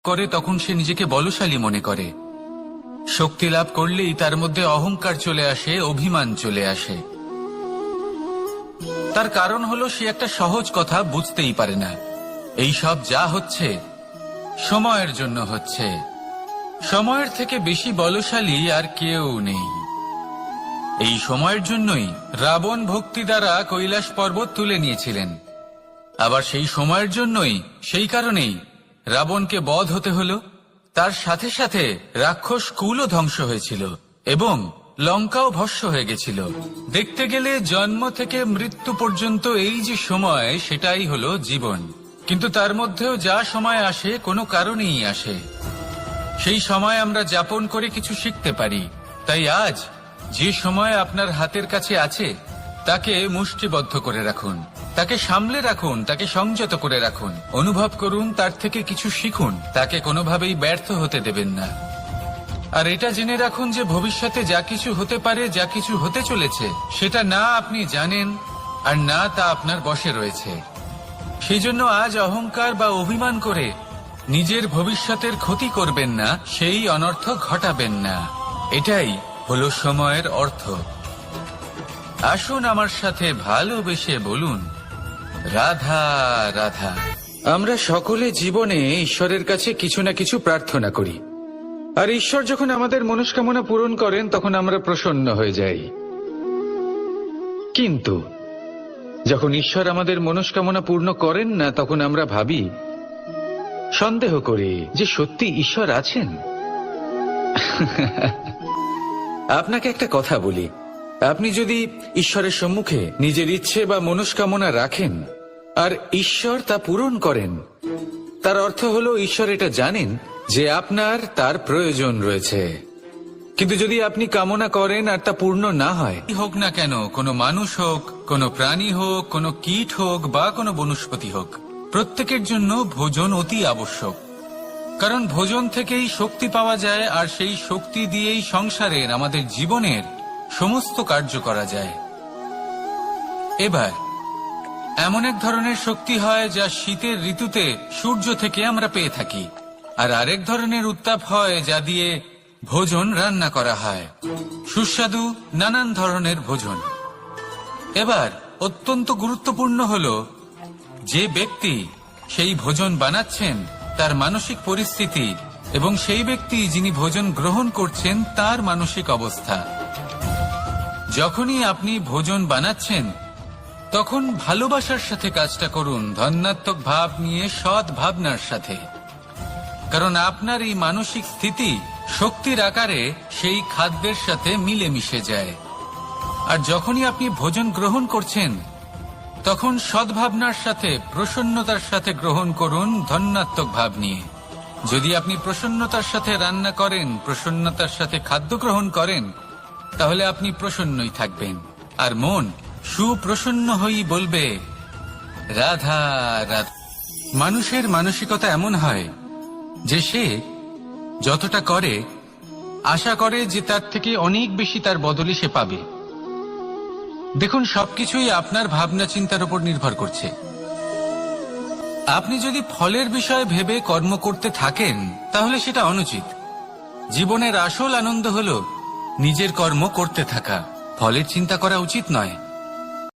করে তখন সে নিজেকে বলশালী মনে করে। শক্তি লাভ করলেই তার মধ্যে অহংকার চলে আসে, অভিমান চলে আসে। তার কারণ হলো সে একটা সহজ কথা বুঝতেই পারে না। এই সব যা হচ্ছে সময়ের জন্য হচ্ছে। সময়ের থেকে বেশি বলশালী আর কেউ নেই। এই সময়ের জন্যই রাবণ ভক্তি দ্বারা কৈলাস পর্বত তুলে নিয়েছিলেন। আবার সেই সময়ের জন্যই, সেই কারণেই রাবণকে বধ হতে হলো। তার সাথে সাথে রাক্ষস কুলও ধ্বংস হয়েছিল এবং লঙ্কাও ভস্ম হয়ে গেছিল। দেখতে গেলে জন্ম থেকে মৃত্যু পর্যন্ত এই যে সময়, সেটাই হলো জীবন। কিন্তু তার মধ্যেও যা সময় আসে কোনো কারণেই আসে। সেই সময় আমরা যাপন করে কিছু শিখতে পারি। তাই আজ যে সময় আপনার হাতের কাছে আছে তাকে মুষ্টিবদ্ধ করে রাখুন, তাকে সামলে রাখুন, তাকে সংযত করে রাখুন, অনুভব করুন, তার থেকে কিছু শিখুন, তাকে কোনোভাবেই ব্যর্থ হতে দেবেন না। আর এটা জেনে রাখুন যে ভবিষ্যতে যা কিছু হতে পারে, যা কিছু হতে চলেছে, সেটা না আপনি জানেন আর না তা আপনার বশে রয়েছে। সেই জন্য আজ অহংকার বা অভিমান করে নিজের ভবিষ্যতের ক্ষতি করবেন না, সেই অনর্থ ঘটাবেন না। এটাই হলো সময়ের অর্থ। আসুন আমার সাথে ভালোবেসে বলুন, রাধা রাধা। আমরা সকলে জীবনে ঈশ্বরের কাছে কিছু না কিছু প্রার্থনা করি, আর ঈশ্বর যখন আমাদের মনস্কামনা পূরণ করেন তখন আমরা প্রসন্ন হয়ে যাই। কিন্তু যখন ঈশ্বর আমাদের মনস্কামনা পূর্ণ করেন না, তখন আমরা ভাবি, সন্দেহ করি যে সত্যি ঈশ্বর আছেন। আপনাকে একটা কথা বলি, আপনি যদি ঈশ্বরের সম্মুখে নিজের ইচ্ছে বা মনস্কামনা রাখেন আর ঈশ্বর তা পূরণ করেন, তার অর্থ হলো ঈশ্বর এটা জানেন যে আপনার তার প্রয়োজন রয়েছে। কিন্তু যদি আপনি কামনা করেন আর তা পূর্ণ না হয়, হোক না কেন, কোনো মানুষ হোক, কোনো প্রাণী হোক, কোনো কীট হোক বা কোনো বনস্পতি হোক, প্রত্যেকের জন্য ভোজন অতি আবশ্যক। কারণ ভোজন থেকেই শক্তি পাওয়া যায়, আর সেই শক্তি দিয়েই সংসারের, আমাদের জীবনের সমস্ত কার্য করা যায়। এবার এমন এক ধরনের শক্তি হয় যা শীতের ঋতুতে সূর্য থেকে আমরা পেয়ে থাকি, আর আরেক ধরনের উত্তাপ হয় যা দিয়ে ভোজন রান্না করা হয়, সুস্বাদু নানান ধরনের ভোজন। এবার অত্যন্ত গুরুত্বপূর্ণ হলো যে ব্যক্তি সেই ভোজন বানাচ্ছেন তার মানসিক পরিস্থিতি এবং সেই ব্যক্তি যিনি ভোজন গ্রহণ করছেন তার মানসিক অবস্থা। যখনই আপনি ভোজন বানাচ্ছেন তখন ভালোবাসার সাথে কাজটা করুন, ধন্যাত্মক ভাব নিয়ে, সৎ ভাবনার সাথে। কারণ আপনার এই মানসিক স্থিতি শক্তির আকারে সেই খাদ্যের সাথে মিলে মিশে যায়। আর যখনই আপনি ভোজন গ্রহণ করছেন তখন সদ্ভাবনার সাথে, প্রসন্নতার সাথে গ্রহণ করুন, ধন্যাত্মক ভাব নিয়ে। যদি আপনি প্রসন্নতার সাথে রান্না করেন, প্রসন্নতার সাথে খাদ্য গ্রহণ করেন, তাহলে আপনি প্রসন্নই থাকবেন, আর মন সুপ্রসন্ন হয়েই বলবে, রাধা রাধা। মানুষের মানসিকতা এমন হয় যে সে যতটা করে আশা করে যে তার থেকে অনেক বেশি তার বদলে সে পাবে। দেখুন, সবকিছুই আপনার ভাবনা চিন্তার উপর নির্ভর করছে। আপনি যদি ফলের বিষয়ে ভেবে কর্ম করতে থাকেন তাহলে সেটা অনুচিত। জীবনের আসল আনন্দ হলো নিজের কর্ম করতে থাকা, ফলের চিন্তা করা উচিত নয়।